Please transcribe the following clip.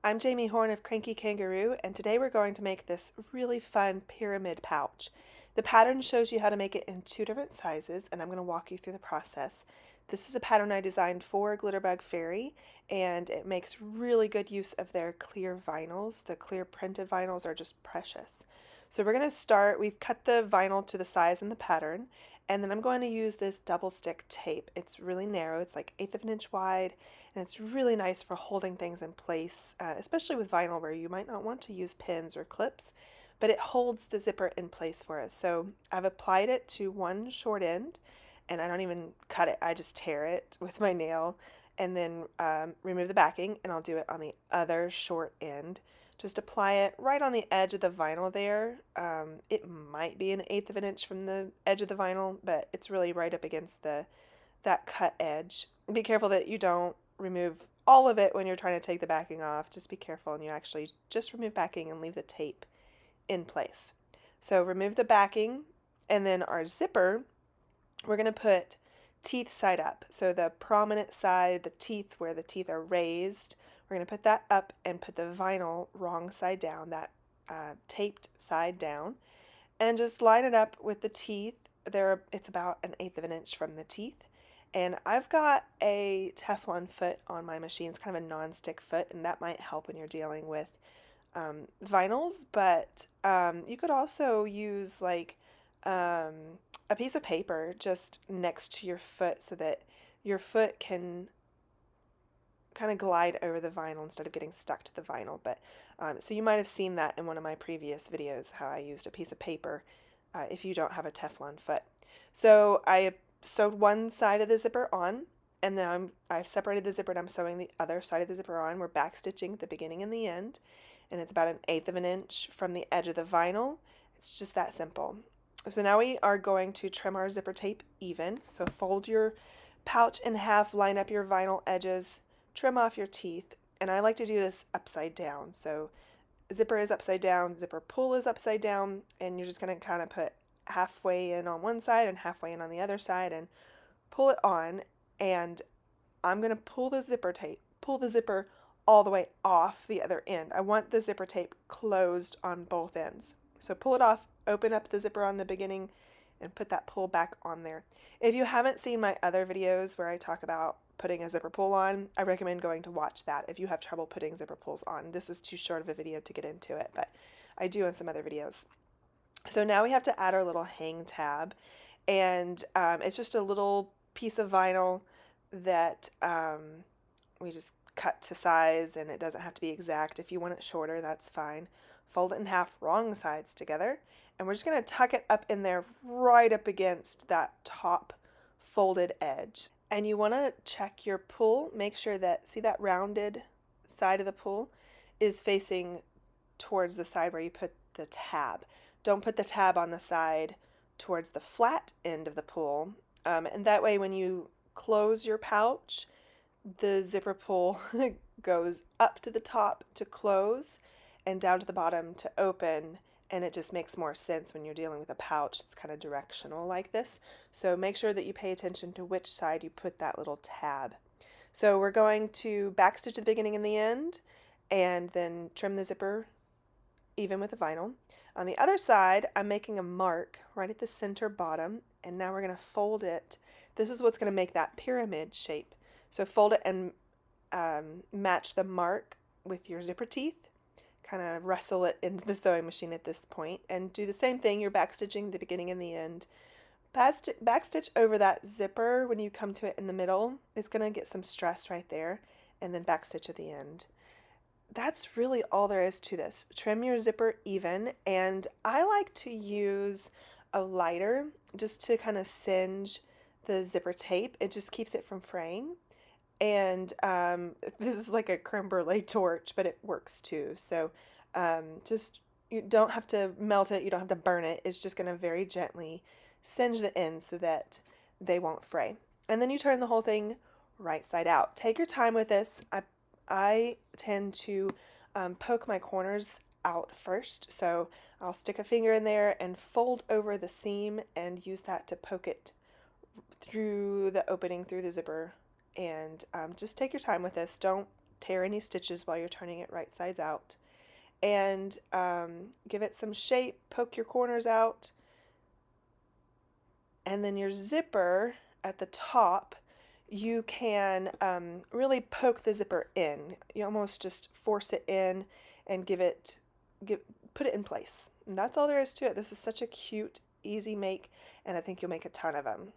I'm Jamie Horn of Cranky Kangaroo, and today we're going to make this really fun pyramid pouch. The pattern shows you how to make it in two different sizes, and I'm going to walk you through the process. This is a pattern I designed for GlitterBugFairy, and it makes really good use of their clear vinyls. The clear printed vinyls are just precious. So we're going to start, we've cut the vinyl to the size in the pattern, and then I'm going to use this double stick tape. It's really narrow, it's like 1/8 of an inch wide, and it's really nice for holding things in place, especially with vinyl where you might not want to use pins or clips, but it holds the zipper in place for us. So I've applied it to one short end, and I don't even cut it, I just tear it with my nail and then remove the backing, and I'll do it on the other short end. Just apply it right on the edge of the vinyl there. It might be 1/8 of an inch from the edge of the vinyl, but it's really right up against that cut edge. Be careful that you don't remove all of it when you're trying to take the backing off. Just be careful and you actually just remove backing and leave the tape in place. So remove the backing, and then our zipper, we're going to put teeth side up. So the prominent side, the teeth where the teeth are raised, we're going to put that up and put the vinyl wrong side down, that taped side down, and just line it up with the teeth. It's about 1/8 of an inch from the teeth. And I've got a Teflon foot on my machine. It's kind of a non-stick foot, and that might help when you're dealing with vinyls, but you could also use like a piece of paper just next to your foot so that your foot can kind of glide over the vinyl instead of getting stuck to the vinyl. But so you might have seen that in one of my previous videos, how I used a piece of paper if you don't have a Teflon foot. So I sewed one side of the zipper on, and then I've separated the zipper and I'm sewing the other side of the zipper on. We're back stitching at the beginning and the end, and it's about 1/8 of an inch from the edge of the vinyl. It's just that simple. So now we are going to trim our zipper tape even. So fold your pouch in half, line up your vinyl edges, trim off your teeth, and I like to do this upside down. So zipper is upside down, zipper pull is upside down, and you're just going to kind of put halfway in on one side and halfway in on the other side and pull it on. And I'm going to pull the zipper all the way off the other end. I want the zipper tape closed on both ends. So pull it off, open up the zipper on the beginning, and put that pull back on there. If you haven't seen my other videos where I talk about putting a zipper pull on, I recommend going to watch that if you have trouble putting zipper pulls on. This is too short of a video to get into it, but I do in some other videos. So now we have to add our little hang tab, and it's just a little piece of vinyl that we just cut to size, and it doesn't have to be exact. If you want it shorter, that's fine. Fold it in half, wrong sides together, and we're just going to tuck it up in there right up against that top folded edge. And you want to check your pull, make sure that, see that rounded side of the pull is facing towards the side where you put the tab. Don't put the tab on the side towards the flat end of the pull, and that way when you close your pouch, the zipper pull goes up to the top to close and down to the bottom to open, and it just makes more sense when you're dealing with a pouch. It's kind of directional like this. So make sure that you pay attention to which side you put that little tab. So we're going to backstitch at the beginning and the end, and then trim the zipper even with the vinyl. On the other side, I'm making a mark right at the center bottom, and now we're going to fold it. This is what's going to make that pyramid shape. So fold it and match the mark with your zipper teeth. Kind of wrestle it into the sewing machine at this point, and do the same thing. You're backstitching the beginning and the end. Backstitch over that zipper when you come to it in the middle. It's going to get some stress right there, and then backstitch at the end. That's really all there is to this. Trim your zipper even, and I like to use a lighter just to kind of singe the zipper tape. It just keeps it from fraying. And this is like a creme brulee torch, but it works too. So just, you don't have to melt it, you don't have to burn it. It's just going to very gently singe the ends so that they won't fray. And then you turn the whole thing right side out. Take your time with this. I tend to poke my corners out first, so I'll stick a finger in there and fold over the seam and use that to poke it through the opening through the zipper. And just take your time with this. Don't tear any stitches while you're turning it right sides out. And give it some shape, poke your corners out, and then your zipper at the top, you can really poke the zipper in. You almost just force it in and put it in place. And that's all there is to it. This is such a cute, easy make, and I think you'll make a ton of them.